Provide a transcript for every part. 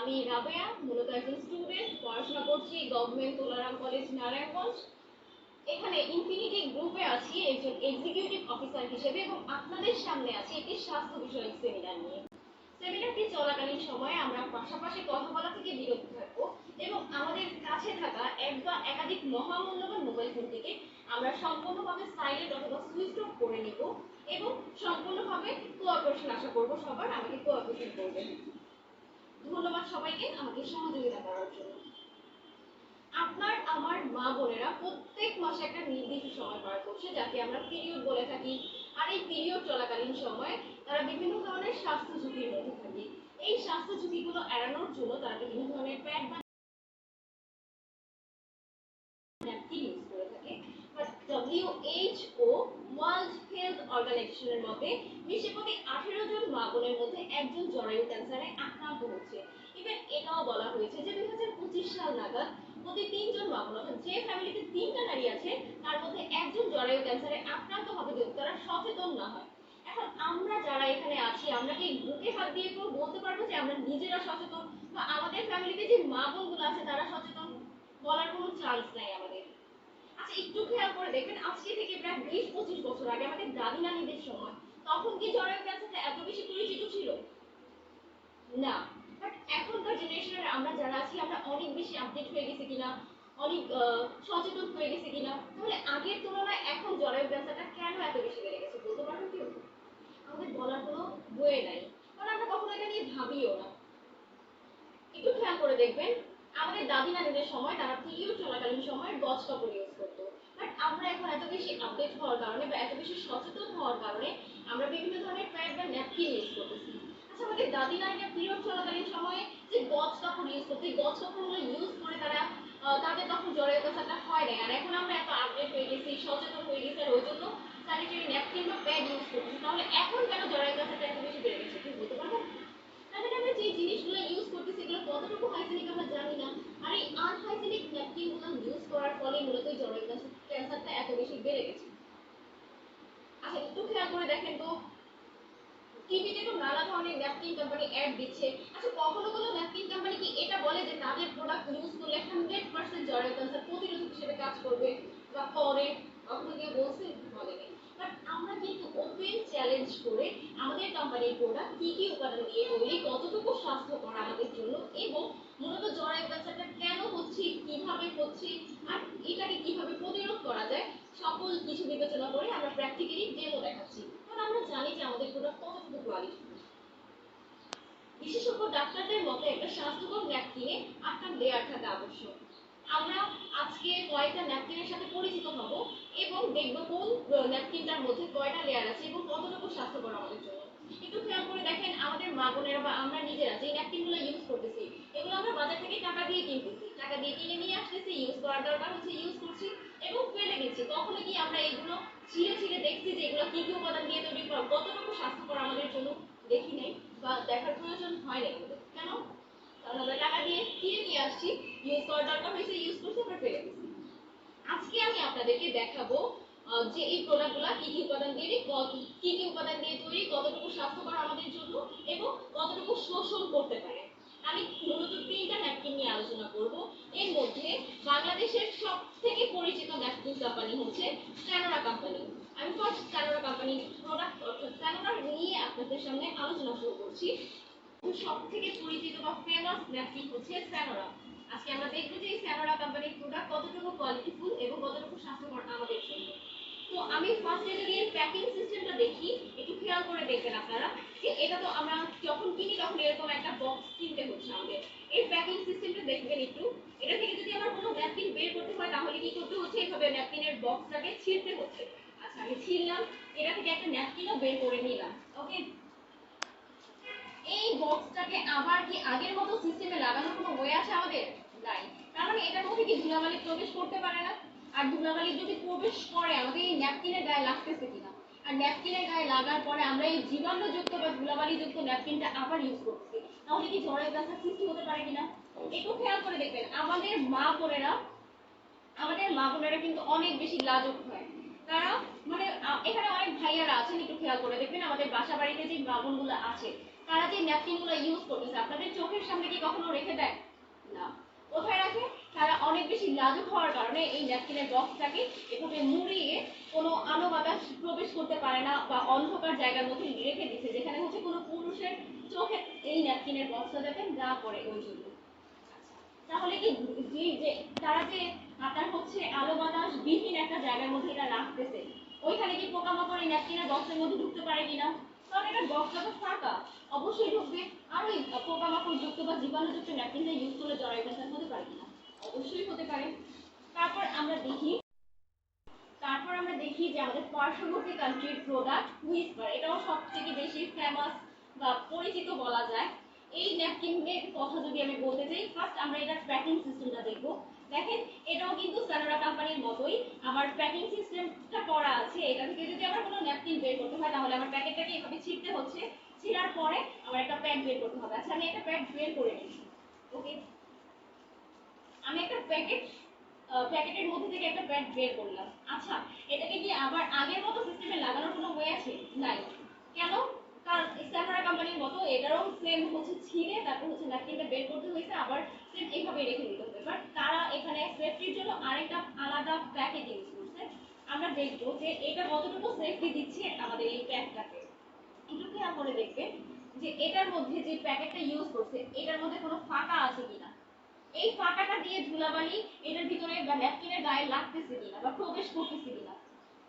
আমি রাবেয়া, মূলত একজন স্টুডেন্ট, পড়াশোনা করছি গভর্নমেন্ট তুলারাম কলেজ নারায়ণগঞ্জ। এখানে ইনফিনিটি গ্রুপে আছি একজন এক্সিকিউটিভ অফিসার হিসেবে এবং আপনাদের সামনে আছি একটি স্বাস্থ্য বিষয়ক সেমিনার নিয়ে। সেমিনারটি চলাকালীন সময়ে আমরা পাশাপাশি কথা বলা থেকে বিরত থাকবো এবং আমাদের কাছে থাকা এক বা একাধিক মহামূল্যবান মোবাইল ফোনটিকে আমরা সম্পূর্ণভাবে সাইলেন্ট অথবা সুইচ অফ করে নিব এবং সম্পূর্ণভাবে কোঅপারেশন আশা করবো সবার আমাকে কোঅপারেশন করবেন। ধন্যবাদ সবাইকে আমাকে সহযোগিতা করার জন্য। আপনার আমার মা বোনেরা প্রত্যেক মাসে একটা নির্দিষ্ট সময় পার করছে যাকে আমরা পিরিয়ড বলে থাকি। আর এই পিরিয়ড চলাকালীন সময়ে তারা বিভিন্ন ধরনের স্বাস্থ্য ঝুঁকির মধ্যে থাকে। এই স্বাস্থ্য ঝুঁকিগুলো এড়ানোর জন্য তারা বিভিন্ন ধরনের প্যাড বা ন্যাপকিন ইউজ করে থাকে। বাট WHO ওয়ার্ল্ড হেলথ অর্গানাইজেশনের মতে বিশ্বে প্রতি 18 জন মা বোনের মধ্যে একজন জরায়ু ক্যান্সারে আক্রান্ত হচ্ছে। ইভেন এটাও বলা হয়েছে যে 2025 সাল নাগাদ প্রতি 3 জন মা বোন, অর্থাৎ যে ফ্যামিলিতে 3টা নারী আছে তার মধ্যে একজন জরায়ু ক্যান্সারে আক্রান্ত হবে যদি তারা সচেতন না হয়। এখন আমরা যারা এখানে আছি আমরা কি বুকে হাত দিয়ে কেউ বলতে পারবো যে আমরা নিজেরা সচেতন বা আমাদের ফ্যামিলিতে যে মা বোনগুলো আছে তারা সচেতন? বলার কোনো চান্স নাই আমাদের। আচ্ছা, একটু খেয়াল করে দেখবেন আজকে থেকে প্রায় 20-25 বছর আগে আমাদের দাদি নানিদের সময় তখন কি জরায়ু ক্যান্সারটা এত বেশি পরিচিত ছিল? না। বাট এখনকার জেনারেশনের আমরা যারা আছি আমরা অনেক বেশি আপডেট হয়ে গেছি কিনা, অনেক সচেতন হয়ে গেছি কিনা, তাহলে আগের তুলনায় এখন জরায়ু ক্যান্সারটা কেন এত বেশি বেড়ে গেছে বলতে পারবেন কেউ? আমাদের বলার কোনো বয়ে নাই, কারণ আমরা কখনো এটা নিয়ে ভাবিও না। একটু খেয়াল করে দেখবেন আমাদের দাদি নানিদের সময় তারা পিরিয়ড চলাকালীন সময় গজ কাপড় ইউজ করতো। বাট আমরা এখন এত বেশি আপডেট হওয়ার কারণে বা এত বেশি সচেতন হওয়ার কারণে আমরা বিভিন্ন ধরনের প্যাড বা ন্যাপকিন ইউজ করতেছি। আচ্ছা, আমাদের দাদি নানিরা পিরিয়ড চলাকালীন সময়ে যে গজ কাপড় ইউজ করতো, এই গজ কাপড়গুলো ইউজ করে তারা তাদের তখন জরায়ু ক্যান্সারটা হয় নাই। আর এখন আমরা এত আপডেট হয়ে গেছি, সচেতন হয়ে গেছি, আর ওই জন্য স্যানিটারি ন্যাপকিন বা প্যাড ইউজ করতেছি। তাহলে এখন কেন জরায়ু ক্যান্সারটা এত বেশি বেড়ে গেছে তুমি বলতে পারবেন? তাহলে আমরা যে জিনিসগুলো ইউজ করতেছি এগুলো কতটুকু হাইজেনিক আমরা জানি না। আর এই আনহাইজেনিক ন্যাপকিনগুলো ইউজ করার ফলে মূলত জরায়ু ক্যান্সারটা এত বেশি বেড়ে গেছে। আচ্ছা, একটু খেয়াল করে দেখেন তো টিভিতে তো নানা ধরনের ন্যাপকিন কোম্পানি অ্যাড দিচ্ছে। আচ্ছা, কখনো কোনো ন্যাপকিন কোম্পানি কি এটা বলে যে তাদের প্রোডাক্ট ইউজ করলে 100% জরায়ু ক্যান্সার প্রতিরোধক হিসেবে কাজ করবে বা করে? কখনো কেউ বলছে? বলেনি। বাট আমরা কিন্তু ওপেন চ্যালেঞ্জ করে আমাদের কোম্পানির প্রোডাক্ট কি কি উপাদান দিয়ে তৈরি, কতটুকু স্বাস্থ্যকর আমাদের জন্য, এবং মূলত জরায়ু ক্যান্সারটা কেন হচ্ছে, কিভাবে হচ্ছে, আর এটাকে কিভাবে প্রতিরোধ করা যায় সকল কিছু বিবেচনা করে আমরা প্র্যাকটিক্যালি ডেমো দেখাচ্ছি। কারণ আমরা জানি যে আমাদের প্রোডাক্ট কতটুকু কোয়ালিটি। বিশেষজ্ঞ ডাক্তারদের মতে একটা স্বাস্থ্যকর ন্যাপকিনে 8টা লেয়ার থাকা আবশ্যক। আমরা আজকে কয়েকটা ন্যাপকিনের সাথে পরিচিত হব এবং দেখব কোন ন্যাপকিনটার মধ্যে কয়টা লেয়ার আছে এবং কতটুকু স্বাস্থ্যকর আমাদের জন্য। একটু খেয়াল করে দেখেন আমাদের মা বোনেরা বা আমরা নিজেরা যে ন্যাপকিনগুলো ইউজ করতেছি এগুলো আমরা বাজার থেকে টাকা দিয়ে কিনতেছি, টাকা দিয়ে কিনে নিয়ে আসতেছি, ইউজ করার দরকার হচ্ছে ইউজ করছি এবং ফেলে দিচ্ছি। কখনো কি আমরা এগুলো ছিঁড়ে ছিঁড়ে দেখছি যে এগুলো কি কি উপাদান দিয়ে তৈরি করা, কতটুকু স্বাস্থ্যকর আমাদের জন্য? দেখি নাই বা দেখার প্রয়োজন হয় নাই আমাদের। কেন? কারণ আমরা টাকা দিয়ে কিনে নিয়ে আসছি, ইউজ করার দরকার হয়েছে ইউজ করছি, আমরা ফেলে দিচ্ছি। আজকে আমি আপনাদেরকে দেখাবো যে এই প্রোডাক্টগুলো কি কি উপাদান দিয়ে কি কি উপাদান দিয়ে তৈরি, কতটুকু স্বাস্থ্যকর আমাদের জন্য এবং কতটুকু শোষণ করতে পারে। আমি মূলত 3টা ন্যাপকিন নিয়ে আলোচনা করব। এর মধ্যে বাংলাদেশের সব থেকে পরিচিত ন্যাপকিন কোম্পানি হচ্ছে স্যানোরা কোম্পানি। আমি ফার্স্ট স্যানোরা কোম্পানির প্রোডাক্ট অর্থাৎ স্যানোরা নিয়ে আপনাদের সামনে আলোচনা শুরু করছি। সব থেকে পরিচিত বা ফেমাস ন্যাপকিন হচ্ছে স্যানোরা। আজকে আমরা দেখব যে এই স্যানোরা কোম্পানির প্রোডাক্ট কতটুকু কোয়ালিটিফুল এবং কতটুকু স্বাস্থ্যকর আমাদের জন্য। তো আমি ফার্স্টে যদি এর প্যাকিং সিস্টেমটা দেখি, একটু খেয়াল করে দেখবেন আপনারা যে এটা তো আমরা যখন কিনি তখন এরকম একটা বক্স কিনতে হচ্ছে আমাদের। এই প্যাকিং সিস্টেমটা দেখবেন একটু। এটা থেকে যদি আমার কোনো ন্যাপকিন বের করতে হয় তাহলে কি করতে হচ্ছে? এইভাবে ন্যাপকিনের বক্সটাকে ছিঁড়তে হচ্ছে। আচ্ছা, আমি ছিঁড়লাম, এটা থেকে একটা ন্যাপকিনও বের করে নিলাম। ওকে, এই বক্সটাকে আবার কি আগের মতো সিস্টেমে লাগানোর কোনো ওয়ে আছে আমাদের? নাই। তার মানে এটার মধ্যে কি ধুলাবালি প্রবেশ করতে পারে না। আর ধুলাবালি যদি প্রবেশ করে আমাদের এই ন্যাপকিনের গায়ে লাগতেছে কিনা, আর ন্যাপকিনের গায়ে লাগার পরে আমরা এই জীবাণুযুক্ত বা ধুলাবালিযুক্ত ন্যাপকিনটা আবার ইউজ করতেছি, তাহলে কি জরায়ু ক্যান্সার সৃষ্টি হতে পারে কিনা? একটু খেয়াল করে দেখবেন আমাদের মা বোনেরা কিন্তু অনেক বেশি লাজুক হয়। তারা মানে এখানে অনেক ভাইয়ারা আছেন, একটু খেয়াল করে দেখবেন আমাদের বাসা বাড়িতে যে মা বোনগুলো আছে তারা যে ন্যাপকিনগুলো ইউজ করতেছে আপনাদের চোখের সামনে কি কখনো রেখে দেয়? না। কোথায় রাখে? তারা অনেক বেশি লাজুক হওয়ার কারণে এই ন্যাপকিনের বক্সটাকে এভাবে মুড়িয়ে কোনো আলো বাতাস প্রবেশ করতে পারে না বা অন্ধকার জায়গার মধ্যে রেখে দিচ্ছে, যেখানে হচ্ছে কোনো পুরুষের চোখে এই ন্যাপকিনের বক্সটা যাতে না পড়ে ওই জন্য। তাহলে কি যে তারা যে আপনার হচ্ছে আলো বাতাস বিহীন একটা জায়গার মধ্যে এটা রাখতেছে, ওইখানে কি পোকামাকড় এই ন্যাপকিনের বক্সের মধ্যে ঢুকতে পারে কিনা? কারণ এটা বক্সটা তো ফাঁকা, অবশ্যই ঢুকবে। আর ওই পোকামাকড় যুক্ত বা জীবাণুযুক্ত ন্যাপকিনটা ইউজ করলে জরায়ু ক্যান্সার হতে পারে কিনা? অবশ্যই হতে পারে। তারপর আমরা দেখি যে আমাদের পার্শ্ববর্তী কান্ট্রির প্রোডাক্ট হুইসপার, এটাও সবথেকে বেশি ফেমাস বা পরিচিত বলা যায়। এই ন্যাপকিনের কথা যদি আমি বলতে চাই, ফার্স্ট আমরা এটার প্যাকিং সিস্টেমটা দেখব। দেখেন, এটাও কিন্তু সানোরা কোম্পানির মতোই আমার প্যাকিং সিস্টেমটা করা আছে। এটা থেকে যদি আমার কোনো ন্যাপকিন বের করতে হয় তাহলে আমার প্যাকেটটাকে এভাবে ছিঁড়তে হচ্ছে, ছিঁড়ার পরে আমার একটা প্যাক বের করতে হবে। আচ্ছা, আমি একটা প্যাক বের করে নিচ্ছি। ওকে, আমি একটা প্যাকেটের মধ্যে থেকে একটা প্যাক বের করলাম। আচ্ছা, এটাকে কি আবার আগের মতো সিস্টেমে লাগানোর কোনো ওয়ে আছে? নাই। কেন? কারণ স্যামরা কোম্পানির মতো এটারও সেম হচ্ছে ছিঁড়ে তারপর হচ্ছে ন্যাপকিনটা বের করতে হয়েছে, আবার সেম এইভাবে রেখে দিতে হবে। বাট তারা এখানে সেফটির জন্য আরেকটা আলাদা প্যাকেট ইউজ করছে। আমরা দেখবো যে এটা কতটুকু সেফটি দিচ্ছে আমাদের এই প্যাকটাকে। একটু খেয়াল করে দেখবেন যে এটার মধ্যে যে প্যাকেটটা ইউজ করছে এটার মধ্যে কোনো ফাঁকা আছে কিনা, এই ফাঁকাটা দিয়ে ধুলাবালি এটার ভিতরে বা ন্যাপকিনের গায়ে লাগতেছে কিনা বা প্রবেশ করতেছে কিনা।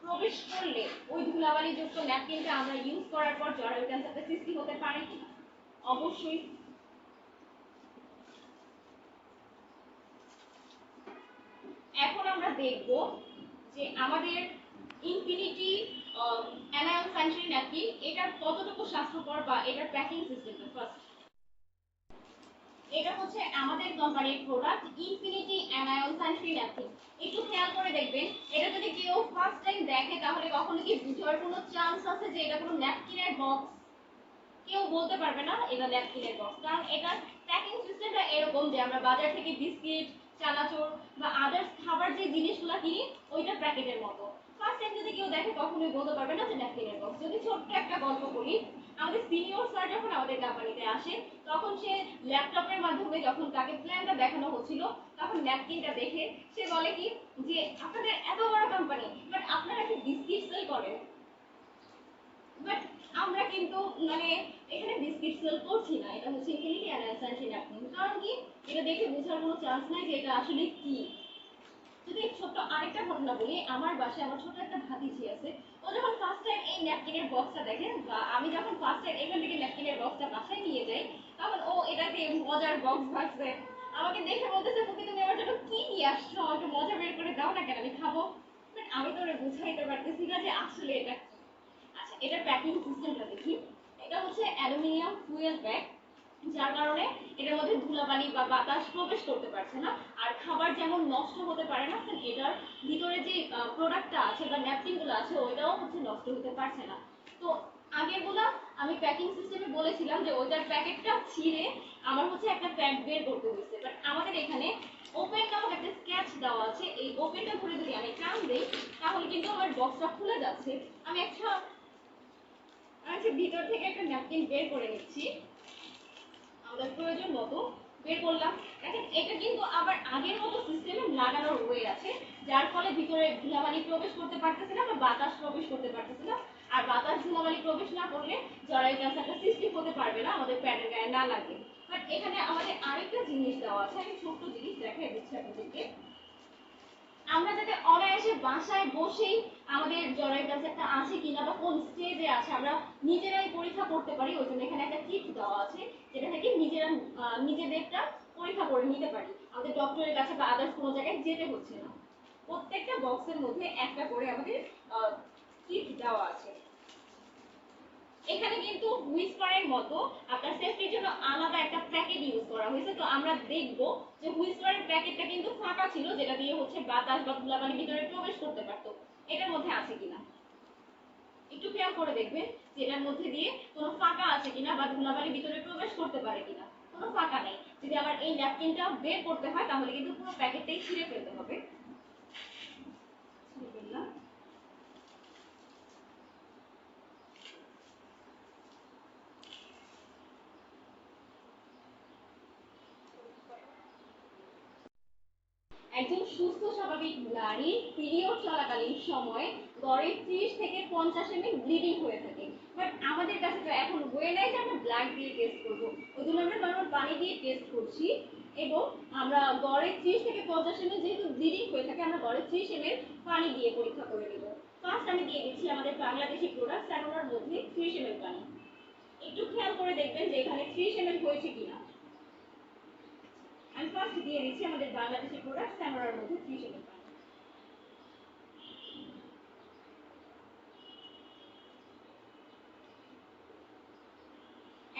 প্রবেশ করলে ওই ধুলাবালি যুক্ত ন্যাপকিনটা আমরা ইউজ করার পর জরায়ু ক্যান্সারের সৃষ্টি হতে পারে কিনা? অবশ্যই। এখন আমরা দেখব যে আমাদের ইনফিনিটি অ্যানায়ন সানশাইন ন্যাপকিন এটা কতটুকু স্বাস্থ্যকর বা এটার প্যাকিং সিস্টেমটা। ফার্স্ট, এটা হচ্ছে আমাদের কোম্পানির product infinity anion sunscreen napkin. একটু খেয়াল করে দেখবেন, এটা যদি কেউ ফার্স্ট টাইম দেখে তাহলে কখনো কি বুঝার কোনো চান্স আছে যে এটা কোনো ন্যাপকিনের বক্স? কেউ বলতে পারবে না এটা ন্যাপকিনের বক্স, কারণ এটার প্যাকিং সিস্টেমটা এরকম যে আমরা বাজার থেকে বিস্কিট, চানাচুর বা আদার্স খাবার যে জিনিসগুলো কিনি ওইটা প্যাকেটের মতো। ফার্স্ট টাইম যদি কেউ দেখে কখনোই বলতে পারবে না যে ন্যাপকিনের বক্স। যদি ছোট্ট একটা গল্প করি, আমাদের সিনিয়র স্যার যখন আমাদের কোম্পানিতে আসে তখন সে ল্যাপটপের মাধ্যমে যখন তাকে প্ল্যানটা দেখানো হচ্ছিল তখন ন্যাপকিনটা দেখে সে বলে কি যে আপনাদের এত বড় কোম্পানি বাট আপনারা কি বিস্কিট সেল করেন? বাট আমরা কিন্তু মানে এখানে বিস্কিট সেল করছি না, এটা হচ্ছে ইনফিনিটি অ্যানায়ন সানশাইন ন্যাপকিন। কারণ কি, এটা দেখে বোঝার কোনো চান্স নাই যে এটা আসলে কি। যদি ছোট্ট আরেকটা ঘটনা বলি, আমার বাসায় আমার ছোট একটা ভাতিজি আছে। ও যখন ফার্স্ট টাইম এই ন্যাপকিনের বক্সটা দেখে বা আমি যখন ফার্স্ট টাইম এখান থেকে ন্যাপকিনের বক্সটা বাসায় নিয়ে যাই তখন ও এটাকে মজার বক্স ভাবছে। আমাকে দেখে বলতেছে তুমি তুমি আমার জন্য কি নিয়ে আসছো, আমাকে মজা বের করে দাও না কেন, আমি খাবো। বাট আমি তো ওরে বুঝাইতে পারতেছি না যে আসলে এটা কি। আচ্ছা, এটার প্যাকিং সিস্টেমটা দেখি। এটা হচ্ছে অ্যালুমিনিয়াম ফুয়েল প্যাক, যার কারণে এটার মধ্যে ধুলাবালি বা বাতাস প্রবেশ করতে পারছে না। আর খাবার যেমন নষ্ট হতে পারে না, এটার ভিতরে যে প্রোডাক্টটা আছে বা ন্যাপকিনগুলো আছে ওইটাও হচ্ছে নষ্ট হতে পারছে না। তো আগেরগুলা আমি প্যাকিং সিস্টেমে বলেছিলাম যে ওইটার প্যাকেটটা ছিঁড়ে আমার হচ্ছে একটা প্যাক বের করতে হয়েছে। বাট আমাদের এখানে ওপেন নামক একটা স্কেচ দেওয়া আছে, এই ওপেনটা ধরে যদি আমি টান দিই তাহলে কিন্তু আমার বক্সটা খুলে যাচ্ছে। আমি ভিতর থেকে একটা ন্যাপকিন বের করে নিচ্ছি, আমাদের প্রয়োজন মতো বের করলাম। দেখেন, এটা কিন্তু আবার আগের মতো সিস্টেমে লাগানোর ওয়ে আছে, যার ফলে ভিতরে ধুলাবালি প্রবেশ করতে পারতেছে না বা বাতাস প্রবেশ করতে পারতেছে না। আর বাতাস ধুলাবালি প্রবেশ না করলে জরায়ু ক্যান্সারটা সৃষ্টি হতে পারবে না আমাদের প্যাডের গায়ে না লাগে। বাট এখানে আমাদের আরেকটা জিনিস দেওয়া আছে, আমি ছোট্ট জিনিস দেখাই দিচ্ছি আপনাদেরকে। আমরা যাতে অনায়াসে বাসায় বসেই আমাদের জরায়ু ক্যান্সারটা আছে কিনা বা কোন স্টেজে আছে আমরা নিজেরাই পরীক্ষা করতে পারি, ওই জন্য এখানে একটা কিট দেওয়া আছে যেটা থেকে নিজেদেরটা পরীক্ষা করে নিতে পারি, আমাদের ডক্টরের কাছে বা আদার্স কোনো জায়গায় যেতে হচ্ছে না। প্রত্যেকটা বক্সের মধ্যে একটা করে আমাদের কিট দেওয়া আছে। এখানে কিন্তু হুইসপারের মতো আপনার সেফটির জন্য আলাদা একটা প্যাকেট ইউজ করা হয়েছে। তো আমরা দেখব যে হুইসপারের প্যাকেটটা কিন্তু ফাঁকা ছিল, যেটা দিয়ে হচ্ছে বাতাস বা ধুলাবালি ভিতরে প্রবেশ করতে পারতো। এটার মধ্যে আছে কিনা একটু খেয়াল করে দেখবেন যে এটার মধ্যে দিয়ে কোনো ফাঁকা আছে কিনা বা ধুলাবালি ভিতরে প্রবেশ করতে পারে কিনা। কোনো ফাঁকা নেই। যদি আবার এই ন্যাপকিনটা বের করতে হয় তাহলে কিন্তু পুরো প্যাকেটটাই ছিঁড়ে ফেলতে হবে। ছিঁড়ে ফেললাম। একজন সুস্থ স্বাভাবিক নারীর পিরিয়ড চলাকালীন সময়ে গড়ে 30 থেকে 50 ml ব্লিডিং হয়ে থাকে। বাট আমাদের কাছে তো এখন হয়ে নাই যে আমরা ব্লাড দিয়ে টেস্ট করবো, ওই জন্য আমরা নর্মাল পানি দিয়ে টেস্ট করছি এবং আমরা গড়ে 30 থেকে 50 ml যেহেতু ব্লিডিং হয়ে থাকে আমরা গড়ে 30 ml পানি দিয়ে পরীক্ষা করে নেব। ফার্স্ট আমি দিয়ে দিচ্ছি আমাদের বাংলাদেশি প্রোডাক্ট স্যানোরার মধ্যে 30 ml পানি। একটু খেয়াল করে দেখবেন যে এখানে 30 ml হয়েছে কিনা। আমি ফার্স্ট দিয়ে দিচ্ছি আমাদের বাংলাদেশি প্রোডাক্ট স্যানোরার মধ্যে 30 ml পানি।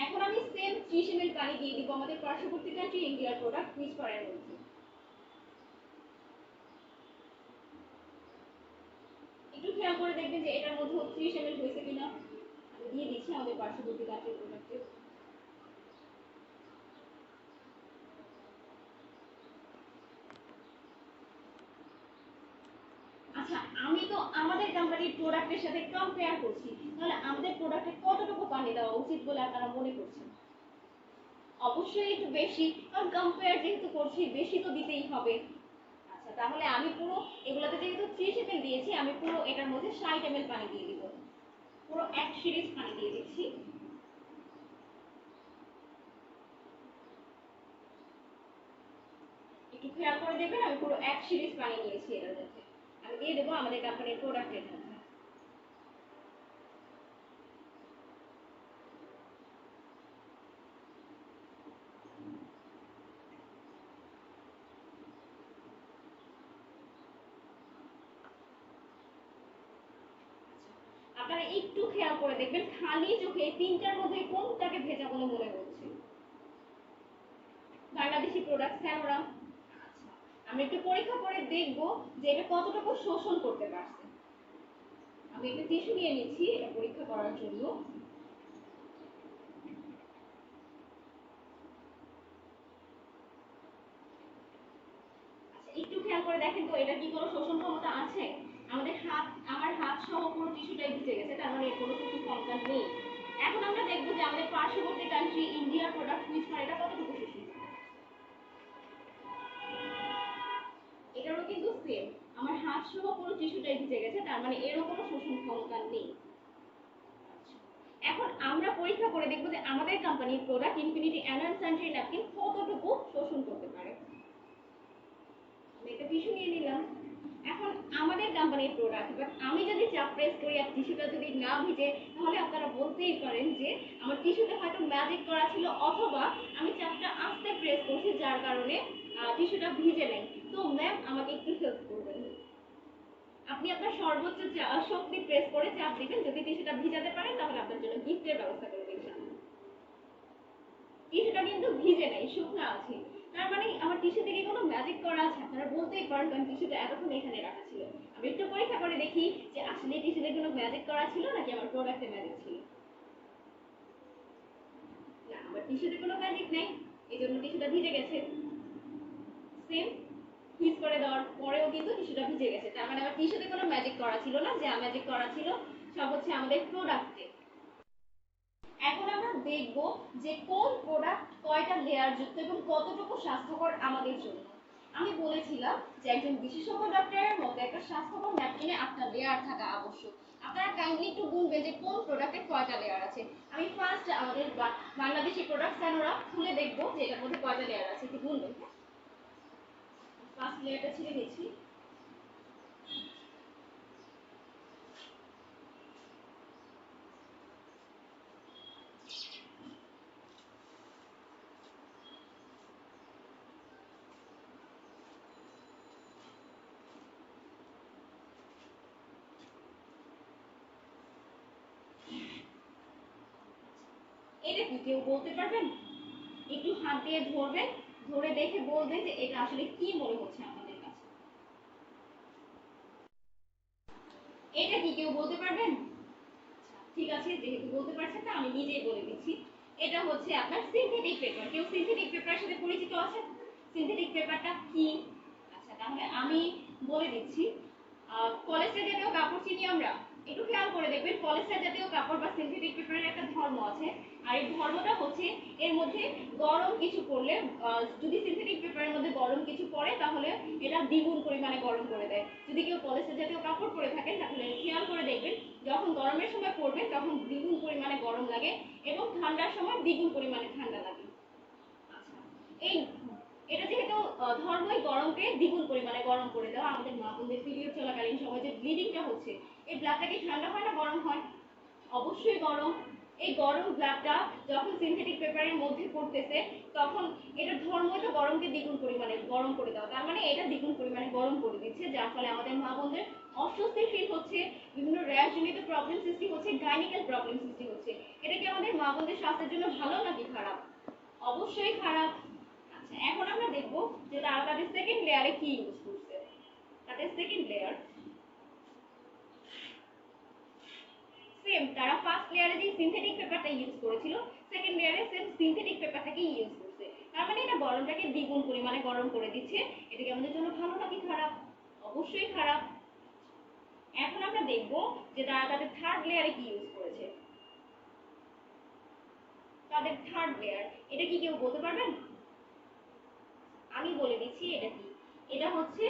এখন আমি সেম 30 ml পানি দিয়ে দিব আমাদের পার্শ্ববর্তী কান্ট্রি ইন্ডিয়ার প্রোডাক্ট হুইসপারের মধ্যে। একটু খেয়াল করে দেখবেন যে এটার মধ্যে 30 ml হয়েছে কিনা। আমি দিয়ে দিচ্ছি আমাদের পার্শ্ববর্তী কান্ট্রির প্রোডাক্টে। আচ্ছা, আমি তো আমাদের কোম্পানির প্রোডাক্টের সাথে কম্পেয়ার করছি, তাহলে আমাদের প্রোডাক্টে কতটুকু পানি দেওয়া উচিত বলে আপনারা মনে করছেন? অবশ্যই একটু বেশি, কারণ কম্পেয়ার যেহেতু করছি বেশি তো দিতেই হবে। আচ্ছা, তাহলে আমি পুরো এগুলোতে যেহেতু 30 ml দিয়েছি আমি পুরো এটার মধ্যে 60 ml পানি দিয়ে দিব। পুরো এক সিরিজ পানি দিয়ে দিচ্ছি। একটু খেয়াল করে দেখবেন আমি পুরো এক সিরিজ পানি নিয়েছি এটার মধ্যে। আমি দিয়ে দেবো আমাদের কোম্পানির প্রোডাক্টের মধ্যে। আপনারা একটু খেয়াল করে দেখবেন খালি চোখে তিনটার মধ্যে কোনটাকে ভেজা বলে মনে হচ্ছে? বাংলাদেশি প্রোডাক্ট স্যানোরা। আচ্ছা, আমি একটু পরীক্ষা করে দেখব যে এটা কতটুকু শোষণ করতে পারছে। আমি একটা টিস্যু নিয়ে নিচ্ছি এটা পরীক্ষা করার জন্য। আচ্ছা, একটু খেয়াল করে দেখেন তো এটা কি কোনো শোষণ ক্ষমতা আছে? আমার হাত সহ পুরো টিস্যুটাই ভিজে গেছে, তার মানে এর কোনো শোষণ ক্ষমতা নেই। এখন আমরা দেখব যে আমাদের পার্শ্ববর্তী কান্ট্রি ইন্ডিয়ার প্রোডাক্ট হুইসপার এটা কতটুকু শোষণ করতে পারছে। এটারও কিন্তু সেম, আমার হাত সহ পুরো টিস্যুটাই ভিজে গেছে, তার মানে এরও কোনো শোষণ ক্ষমতা নেই। এখন আমরা পরীক্ষা করে দেখব যে আমাদের কোম্পানির প্রোডাক্ট ইনফিনিটি অ্যানান স্যানিটারি ন্যাপকিন কতটুকু শোষণ করতে পারে। আমি একটা টিস্যু নিয়ে নিলাম। এখন আমাদের কোম্পানির প্রোডাক্ট, বাট আমি যদি চাপ প্রেস করি আর টিস্যুটা যদি না ভিজে, তাহলে আপনারা বলতেই পারেন যে আমার টিস্যুতে হয়তো ম্যাজিক করা ছিল, অথবা আমি চাপটা আস্তে প্রেস করছি যার কারণে টিস্যুটা ভিজে নেই। তো ম্যাম আমাকে একটু হেল্প করবেন। আপনি আপনার সর্বোচ্চ শক্তি প্রেস করে চাপ দিবেন, যদি টিস্যুটা ভিজাতে পারেন তাহলে আপনার জন্য গিফটের ব্যবস্থা করে দিবেন। টিস্যুটা কিন্তু ভিজে নেই, শুকনো আছে, তার মানে আমার টিস্যু থেকে কোনো ম্যাজিক করা আছে। আপনারা বলতেই পারেন কারণ টিস্যুটা এতক্ষণ এখানে রাখা ছিল। আমি একটু পরীক্ষা করে দেখি যে আসলে টিস্যুতে কোনো ম্যাজিক করা ছিল নাকি আমার প্রোডাক্টে ম্যাজিক ছিল। না, আমার টিস্যুতে কোনো ম্যাজিক নেই, এই জন্য টিস্যুটা ভিজে গেছে। সেম ফ্রিজ করে দেওয়ার পরেও কিন্তু টিস্যুটা ভিজে গেছে, তার মানে আমার টিস্যুতে কোনো ম্যাজিক করা ছিল না, যা ম্যাজিক করা ছিল সব হচ্ছে আমাদের প্রোডাক্টে। এখন আমরা দেখব যে কোন প্রোডাক্ট কয়টা লেয়ার যুক্ত এবং কতটুকু স্বাস্থ্যকর আমাদের জন্য। আমি বলেছিলাম যে একজন বিশেষজ্ঞ ডক্টরের মতে একটা স্বাস্থ্যকর ন্যাপকিনে 8টা লেয়ার থাকা আবশ্যক। আপনারা কাইন্ডলি একটু গুনবেন যে কোন প্রোডাক্টে কয়টা লেয়ার আছে। আমি ফার্স্ট আমাদের বাংলাদেশি প্রোডাক্ট স্যানোরা খুলে দেখব যে এটার মধ্যে কয়টা লেয়ার আছে, একটু গুনবেন। ফার্স্ট লেয়ারটা ছিঁড়ে নিচ্ছি। এটা কি কেউ বলতে পারবেন? একটু হাত দিয়ে ধরবেন, ধরে দেখে বলবেন যে এটা আসলে কি মনে হচ্ছে আমাদের কাছে। এটা কি কেউ বলতে পারবেন? ঠিক আছে, যেহেতু বলতে পারছেন না আমি নিজেই বলে দিচ্ছি। এটা হচ্ছে আপনার সিনথেটিক পেপার। কেউ সিনথেটিক পেপারের সাথে পরিচিত আছে? সিনথেটিক পেপারটা কি? আচ্ছা, তাহলে আমি বলে দিচ্ছি। পলিস্টার জাতীয় কাপড় চিনি আমরা, একটু খেয়াল করে দেখবেন পলিস্টার জাতীয় কাপড় বা সিনথেটিক পেপারের একটা ধর্ম আছে, আর এই ধর্মটা হচ্ছে এর মধ্যে গরম কিছু পড়লে যদি সিনথেটিক পেপারের মধ্যে গরম কিছু পড়ে তাহলে এটা দ্বিগুণ পরিমাণে গরম করে দেয়। যদি কেউ পলিস্টার জাতীয় কাপড় পরে থাকেন তাহলে খেয়াল করে দেখবেন যখন গরমের সময় পরবেন তখন দ্বিগুণ পরিমাণে গরম লাগে এবং ঠান্ডার সময় দ্বিগুণ পরিমাণে ঠান্ডা লাগে। আচ্ছা, এই এটা যেহেতু ধর্মই গরমকে দ্বিগুণ পরিমাণে গরম করে দেওয়া, আমাদের মা বোনদের পিরিয়ড চলাকালীন সময় যে ব্লিডিংটা হচ্ছে এই ব্লাডটা কি ঠান্ডা হয় না গরম হয়? অবশ্যই গরম। এই গরম ব্লাডটা যখন সিনথেটিক পেপারের মধ্যে পড়তেছে তখন এটা ধর্মই তো গরমকে দ্বিগুণ পরিমাণে গরম করে দেওয়া, তার মানে এটা দ্বিগুণ পরিমাণে গরম করে দিচ্ছে, যার ফলে আমাদের মা বোনদের অস্বস্তি ফিল হচ্ছে, বিভিন্ন র্যাশ জনিত প্রবলেম সৃষ্টি হচ্ছে, গাইনিক্যাল প্রবলেম সৃষ্টি হচ্ছে। এটা কি আমাদের মা বোনদের স্বাস্থ্যের জন্য ভালো নাকি খারাপ? অবশ্যই খারাপ। আচ্ছা, এখন আমরা দেখব যে তারা তাদের সেকেন্ড লেয়ারে কি ইউজ করছে। তাদের সেকেন্ড লেয়ার সেম, তারা ফার্স্ট লেয়ারে যে সিনথেটিক পেপারটা ইউজ করেছিল সেকেন্ড লেয়ারে সেম সিনথেটিক পেপারটাকে ইউজ করছে, তার মানে এটা গরমটাকে দ্বিগুণ পরিমাণে গরম করে দিচ্ছে। এটা কি আমাদের জন্য ভালো নাকি খারাপ? অবশ্যই খারাপ। এখন আমরা দেখব যে তারা তাদের থার্ড লেয়ারে কি ইউজ করেছে। তাদের থার্ড লেয়ার এটা কি কেউ বলতে পারবেন? আমি বলে দিচ্ছি এটা কি। এটা হচ্ছে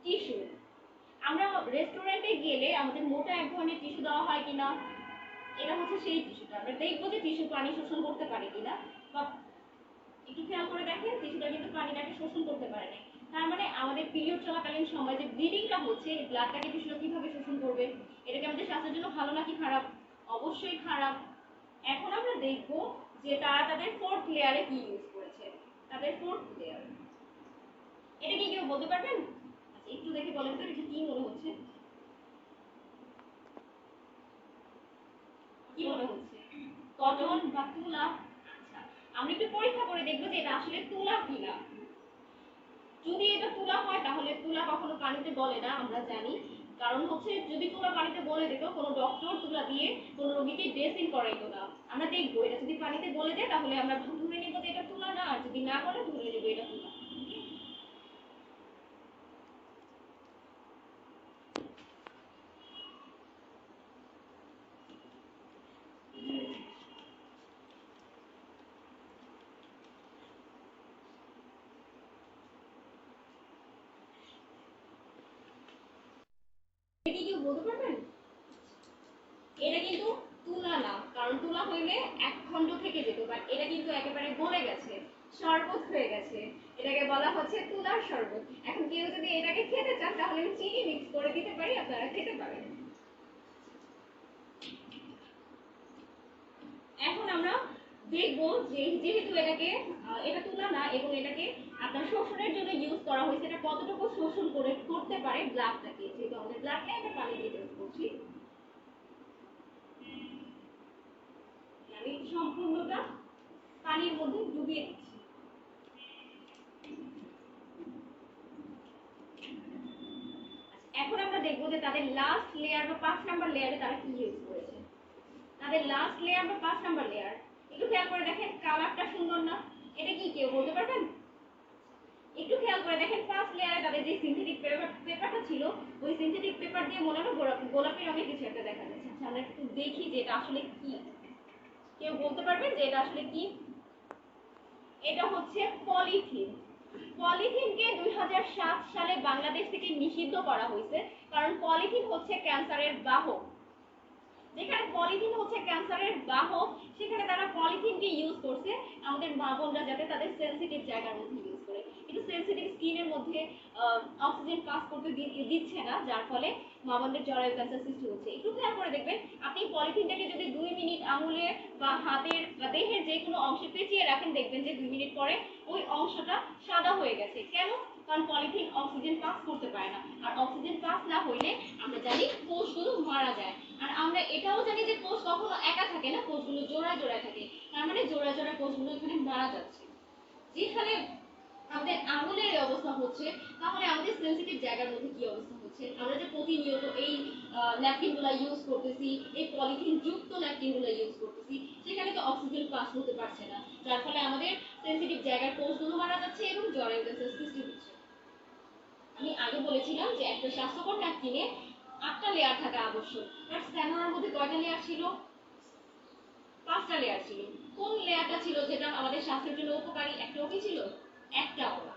টিস্যু। আমরা রেস্টুরেন্টে গেলে আমাদের মোটা এক ধরনের টিস্যু দেওয়া হয় কিনা, এটা হচ্ছে সেই টিস্যুটা। আমরা দেখবো যে টিস্যু পানি শোষণ করতে পারে কিনা, বা একটু খেয়াল করে দেখেন টিস্যুটা কিন্তু পানিটাকে শোষণ করতে পারে না। তার মানে আমাদের পিরিয়ড চলাকালীন সময় যে ব্লিডিংটা হচ্ছে এই ব্লাডটাকে টিস্যুটা কিভাবে শোষণ করবে? এটা কি আমাদের স্বাস্থ্যের জন্য ভালো নাকি খারাপ? অবশ্যই খারাপ। এখন আমরা দেখবো যে তারা তাদের ফোর্থ লেয়ারে কি ইউজ করেছে। তাদের ফোর্থ লেয়ার এটা কি কেউ বলতে পারবেন? আচ্ছা, একটু দেখে বলেন তো এটা কি মনে হচ্ছে, কি মনে হচ্ছে? কটন বা তুলা? আচ্ছা, আমরা একটু পরীক্ষা করে দেখবো যে এটা আসলে তুলা কিনা। যদি এটা তুলা হয় তাহলে তুলা কখনো পানিতে গলে না, আমরা জানি। কারণ হচ্ছে যদি তুলা পানিতে গলে যেত কোনো ডক্টর তুলা দিয়ে কোনো রোগীকে ড্রেসিং করাইতো না। আমরা দেখবো এটা যদি পানিতে গলে যায় তাহলে আমরা ধরে নেবো যে এটা তুলা না, আর যদি না গলে ধরে নেবো এটা তুলা। এটা কি কেউ বলতে পারবেন? এটা কিন্তু তুলা না, কারণ তুলা হইলে এক খণ্ড থেকে যেত, বাট এটা কিন্তু একেবারে গলে গেছে, শরবত হয়ে গেছে। এটাকে বলা হচ্ছে তুলার শরবত। এখন কেউ যদি এটাকে খেতে চান তাহলে আমি চিনি মিক্স করে দিতে পারি, আপনারা খেতে পারেন। এখন আমরা দেখব যে যেহেতু এটাকে এটা তুলা না এবং এটাকে আপনার শোষণের জন্য ইউজ করা হয়েছে, এটা কতটুকু শোষণ করে করতে পারে ব্লাডটাকে। যেহেতু আমাদের ব্লাডকে আমরা পানি দিয়ে টেস্ট করছি, আমি সম্পূর্ণটা পানির মধ্যে ডুবিয়ে দিচ্ছি। এখন আমরা দেখব যে তাদের লাস্ট লেয়ার বা 5 নাম্বার লেয়ারে তারা কি ইউজ করেছে। তাদের লাস্ট লেয়ার বা 5 নাম্বার লেয়ার একটু খেয়াল করে দেখেন, কালারটা সুন্দর না? এটা কি কেউ বলতে পারবেন? একটু খেয়াল করে দেখেন ফার্স্ট লেয়ারে তাদের যে সিনথেটিক পেপারটা ছিল ওই সিনথেটিক পেপার দিয়ে মনে হয় গোলাপি রঙের কিছু একটা দেখা যাচ্ছে। আচ্ছা, আমরা একটু দেখি যে এটা আসলে কি। কেউ বলতে পারবেন যে এটা আসলে কি? এটা হচ্ছে পলিথিন। পলিথিনকে 2007 সালে বাংলাদেশ থেকে নিষিদ্ধ করা হয়েছে, কারণ পলিথিন হচ্ছে ক্যান্সারের বাহক। যেখানে পলিথিন হচ্ছে ক্যান্সারের বাহক সেখানে তারা পলিথিনকে ইউজ করছে আমাদের মা বোনরা যাতে তাদের সেনসিটিভ জায়গার মধ্যে ইউজ করে, কিন্তু সেনসিটিভ স্কিনের মধ্যে অক্সিজেন পাস করতে দিচ্ছে না, যার ফলে মা বোনদের জরায়ু ক্যান্সার সৃষ্টি হচ্ছে। একটু খেয়াল করে দেখবেন, আপনি পলিথিনটাকে যদি 2 মিনিট আঙুলে বা হাতের বা দেহের যে কোনো অংশে পেঁচিয়ে রাখেন দেখবেন যে 2 মিনিট পরে ওই অংশটা সাদা হয়ে গেছে। কেন? কারণ পলিথিন অক্সিজেন পাস করতে পারে না, আর অক্সিজেন পাস না হইলে আমরা জানি কোষগুলো মারা যায়। আর আমরা এটাও জানি যে কোষ কখনো একা থাকে না, কোষগুলো জোড়ায় জোড়ায় থাকে, তার মানে জোড়ায় জোড়ায় কোষগুলো এখানে মারা যাচ্ছে। যেখানে আমাদের আঙুলের এই অবস্থা হচ্ছে, তাহলে আমাদের সেনসিটিভ জায়গার মধ্যে কি অবস্থা হচ্ছে? আমরা যে প্রতিনিয়ত এই ন্যাপকিনগুলো ইউজ করতেছি, এই পলিথিন যুক্ত ন্যাপকিনগুলো ইউজ করতেছি, সেখানে তো অক্সিজেন পাস হতে পারছে না, যার ফলে আমাদের সেনসিটিভ জায়গার কোষগুলো মারা যাচ্ছে এবং জরায়ু ক্যান্সার সৃষ্টি হচ্ছে। আমি আগে বলেছিলাম যে একটা স্বাস্থ্যকর ন্যাপকিনে 8টা লেয়ার থাকা আবশ্যক, আর স্যানোরার মধ্যে কয়টা লেয়ার ছিল? 5টা লেয়ার ছিল। কোন লেয়ারটা ছিল বলেছিলাম আমাদের স্বাস্থ্যের জন্য উপকারী, একটাও কি ছিল? একটাও না।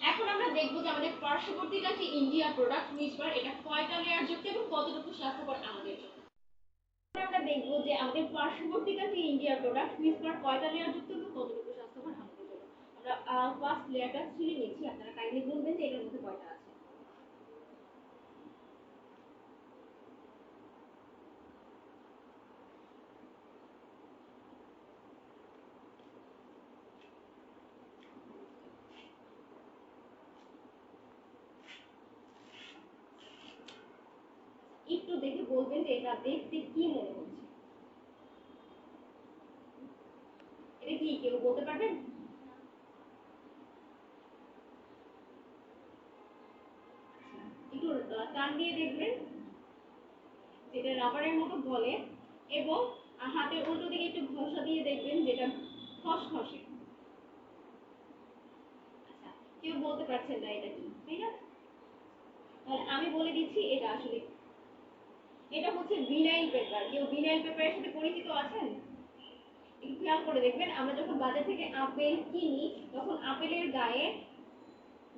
এখন আমরা দেখবো যে আমাদের পার্শ্ববর্তী কান্ট্রি ইন্ডিয়া প্রোডাক্ট হুইসপার এটা কয়টা লেয়ার যুক্ত এবং কতটুকু স্বাস্থ্যকর আমাদের জন্য। আমরা দেখবো যে আমাদের পার্শ্ববর্তী কান্ট্রি ইন্ডিয়া প্রোডাক্ট হুইসপার কয়টা লেয়ার যুক্ত এবং কতটুকু স্বাস্থ্যকর আমাদের জন্য। আমরা ফার্স্ট লেয়ারটা ছিঁড়ে নিচ্ছি, আপনারা কাইন্ডলি বলবেন যে এটার মধ্যে কয়টা আছে। একটু দেখে বলবেন যে এটা দেখতে কি মনে হচ্ছে। এটা কি কেউ বলতে পারবেন? একটু টান দিয়ে দেখবেন যেটা রাবারের মতো বলে, এবং হাতের উল্টো দিকে একটু ঘষা দিয়ে দেখবেন যেটা খসখসে। আচ্ছা, কেউ বলতে পারছেন না এটা কি, তাই না? তাহলে আমি বলে দিচ্ছি এটা আসলে, এটা হচ্ছে ভিনাইল পেপার। কেউ ভিনাইল পেপারের সাথে পরিচিত আছেন? একটু খেয়াল করে দেখবেন, আমরা যখন বাজার থেকে আপেল কিনি তখন আপেলের গায়ে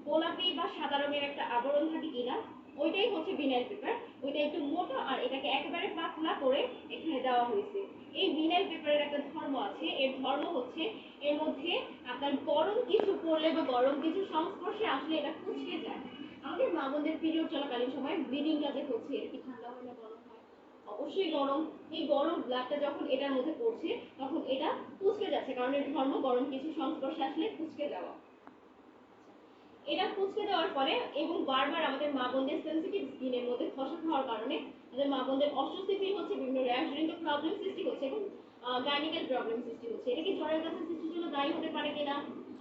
গোলাপি বা সাদা রঙের একটা আবরণ থাকে কিনা, ওইটাই হচ্ছে ভিনাইল পেপার। ওইটা একটু মোটা আর এটাকে একেবারে পাতলা করে এখানে দেওয়া হয়েছে। এই ভিনাইল পেপারের একটা ধর্ম আছে, এর ধর্ম হচ্ছে এর মধ্যে আপনার গরম কিছু পড়লে বা গরম কিছু সংস্পর্শে আসলে এটা কুঁচকে যায়। আমাদের মা বোনদের পিরিয়ড চলাকালীন সময় ব্লিডিংটা যে হচ্ছে, এটা কি ঠান্ডা হয় না গরম হয়? অবশ্যই গরম। এই গরম ব্লাডটা যখন এটার মধ্যে পড়ছে তখন এটা কুঁচকে যাচ্ছে, কারণ এর ধর্ম গরম কিছু সংস্পর্শে আসলে কুঁচকে যাওয়া। এটা কুচকে দেওয়ার ফলে এবং বারবার আমাদের মা বোনদের সেনসিটিভ স্কিনের মধ্যে খসা খাওয়ার কারণে আমাদের মা বোনদের অস্বস্তি ফিল হচ্ছে, বিভিন্ন র্যাশজনিত প্রবলেম সৃষ্টি হচ্ছে এবং গাইনিক্যাল প্রবলেম সৃষ্টি হচ্ছে। এটা কি জ্বরের কাছে সৃষ্টির জন্য দায়ী হতে পারে কিনা?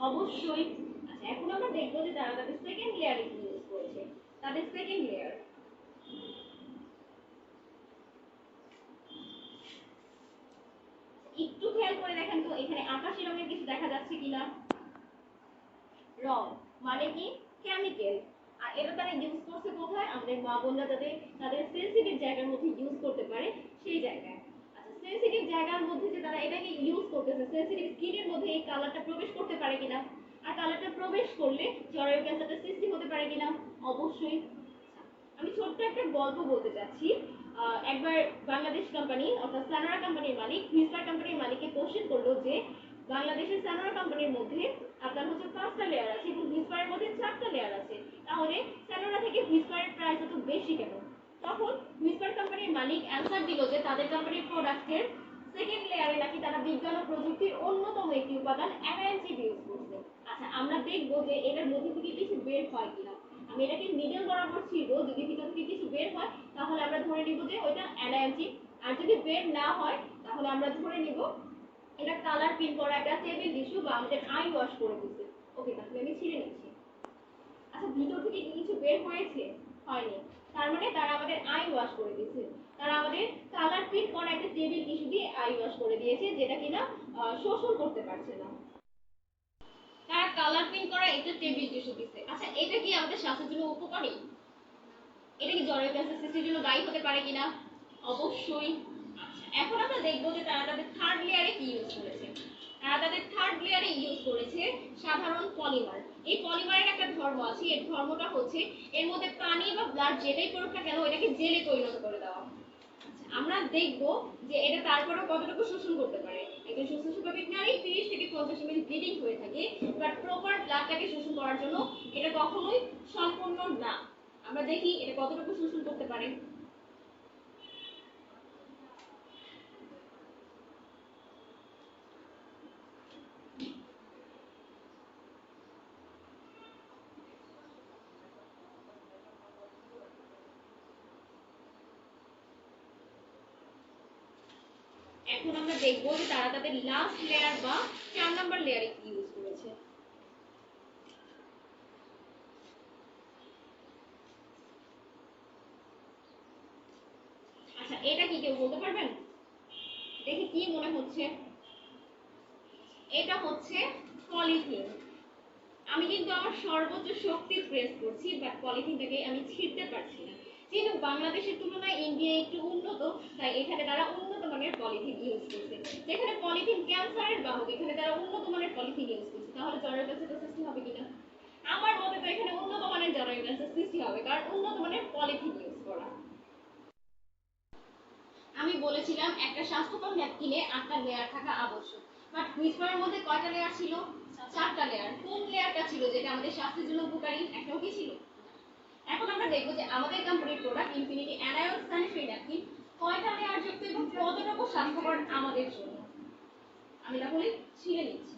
অবশ্যই। আচ্ছা, এখন আমরা দেখবো যে তারা তাদের সেকেন্ড লেয়ারে কি ইউজ করেছে। তাদের সেকেন্ড লেয়ার একটু খেয়াল করে দেখেন তো, এখানে আকাশি রঙের কিছু দেখা যাচ্ছে কিনা? রং মানে কি? কেমিক্যাল। আর এটা তারা ইউজ করছে কোথায়? আমাদের মা বোনরা যাতে তাদের সেনসিটিভ জায়গার মধ্যে ইউজ করতে পারে সেই জায়গায়। আচ্ছা, সেনসিটিভ জায়গার মধ্যে যে তারা এটাকে ইউজ করতেছে, সেনসিটিভ স্কিনের মধ্যে এই কালারটা প্রবেশ করতে পারে কিনা? আর কালারটা প্রবেশ করলে জরায়ু ক্যান্সারটা সৃষ্টি হতে পারে কিনা? অবশ্যই। আমি ছোট্ট একটা গল্প বলতে চাচ্ছি। একবার বাংলাদেশ কোম্পানি অর্থাৎ সানোরা কোম্পানির মালিক হুইসপার কোম্পানির মালিককে কোশ্চেন করলো যে বাংলাদেশের সানোরা কোম্পানির মধ্যে আপনার হচ্ছে 5টা লেয়ার আছে এবং হুইসপারের মধ্যে 4টা লেয়ার আছে, তাহলে সানোরা থেকে হুইসপারের প্রাইস এত বেশি কেন? তখন হুইসপার কোম্পানির মালিক অ্যান্সার দিল যে তাদের কোম্পানির প্রোডাক্টের সেকেন্ড লেয়ারে নাকি তারা বিজ্ঞান ও প্রযুক্তির অন্যতম একটি উপাদান অ্যানায়াম ইউজ করছে। আচ্ছা, আমরা দেখবো যে এটার মধ্যে থেকে কিছু বের হয় কিনা। আমি এটাকে মিডল বরাবর ছিড়ব, যদি ভিতর থেকে কিছু বের হয় তাহলে আমরা ধরে নিব যে ওইটা অ্যানায়াম, আর যদি বের না হয় তাহলে আমরা ধরে নিব এটা কালার প্রিন্ট করা একটা টেবিল টিস্যু বা আমাদের আই ওয়াশ করে দিচ্ছে। ওকে, তাহলে আমি ছিঁড়ে নিচ্ছি। আচ্ছা, ভিতর থেকে কি কিছু বের হয়েছে? হয়নি। তার মানে তারা আমাদের আই ওয়াশ করে দিয়েছে। তারা আমাদের কালার প্রিন্ট করা একটা টেবিল টিস্যু দিয়ে আই ওয়াশ করে দিয়েছে, যেটা কিনা শোষণ করতে পারছে না। তারা কালার প্রিন্ট করা একটা টেবিল টিস্যু দিচ্ছে। আচ্ছা, এটা কি আমাদের স্বাস্থ্যের জন্য উপকারী? এটা কি জরায়ু ক্যান্সার সৃষ্টির জন্য দায়ী হতে পারে কিনা? অবশ্যই। আচ্ছা, এখন আমরা দেখবো যে তারা তাদের থার্ড লেয়ারে কি ইউজ করেছে। তারা তাদের থার্ড লেয়ারে ইউজ করেছে সাধারণ পলিমার। এই পলিমারের একটা ধর্ম আছে, এর ধর্মটা হচ্ছে এর মধ্যে পানি বা ব্লাড যেটাই পড়ুক না কেন এটাকে জেলে পরিণত করে দেওয়া। আমরা দেখবো যে এটা তারপরেও কতটুকু শোষণ করতে পারে। একজন সুস্থ স্বাভাবিক নারী 30 থেকে 50 ml ব্লিডিং হয়ে থাকে, বাট প্রপার ব্লাডটাকে শোষণ করার জন্য এটা কখনোই সম্পূর্ণ না। আমরা দেখি এটা কতটুকু শোষণ করতে পারে। এখন আমরা দেখবো যে তারা তাদের লাস্ট লেয়ার বা 4 নাম্বার লেয়ারে কি ইউজ করেছে। আচ্ছা, এটা কি কেউ বলতে পারবেন? দেখি কি মনে হচ্ছে। এটা হচ্ছে পলিথিন। আমি কিন্তু আমার সর্বোচ্চ শক্তি প্রেস করছি, বাট পলিথিনটাকে আমি ছিঁড়তে পারছি না। যেহেতু বাংলাদেশের তুলনায় ইন্ডিয়া একটু উন্নত, তাই এখানে তারা উন্নত মানের পলিথিন ইউজ করছে। যেখানে পলিথিন ক্যান্সারের বাহক, এখানে তারা উন্নত পলিথিন ইউজ করছি, তাহলে জরায়ু ক্যান্সারটা সৃষ্টি হবে কিনা? আমার মতে তো এখানে উন্নত মানের জরায়ু ক্যান্সার সৃষ্টি হবে, কারণ উন্নত মানের পলিথিন ইউজ করা। আমি বলেছিলাম একটা স্বাস্থ্যকর ন্যাপকিনে 8টা লেয়ার থাকা আবশ্যক, বাট হুইসপারের মধ্যে কয়টা লেয়ার ছিল? 4টা লেয়ার। কোন লেয়ারটা ছিল যেটা আমাদের স্বাস্থ্যের জন্য উপকারী? একটাও কি ছিল? এখন আমরা দেখবো যে আমাদের কোম্পানির product infinity anion sanitary napkin কয়টা লেয়ার যুক্ত এবং কতটুকু স্বাস্থ্যকর আমাদের জন্য। আমি তাহলে ছিঁড়ে নিচ্ছি।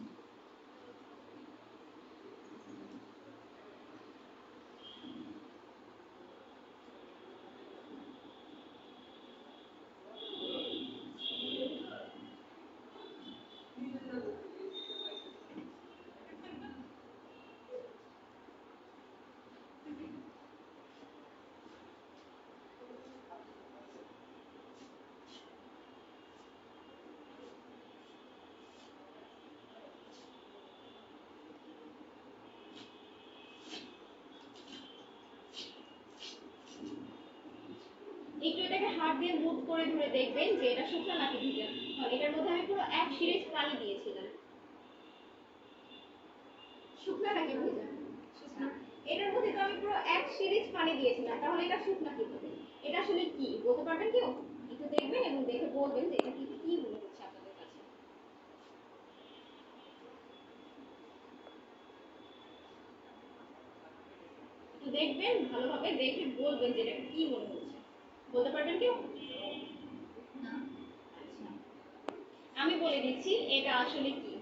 একটু এটাকে হাত দিয়ে মুভ করে ধরে দেখবেন যে এটা শুকনো নাকি ভিজা। কারণ এটার মধ্যে আমি পুরো 1 সিরিজ পানি দিয়েছিলাম। শুকনো নাকি ভিজা? শুকনো। এটার মধ্যে তো আমি পুরো 1 সিরিজ পানি দিয়েছিলাম, তাহলে এটা শুকনো কিভাবে? এটা আসলে কি বলতে পারবেন কেউ? একটু দেখবেন এবং দেখে বলবেন যে এটা কি মনে হচ্ছে আপনাদের কাছে। একটু দেখবেন, ভালোভাবে দেখে বলবেন যে এটা কি মনে হচ্ছে। বলতে পারবেন কেউ? না। আচ্ছা, আমি বলে দিচ্ছি এটা আসলে কি।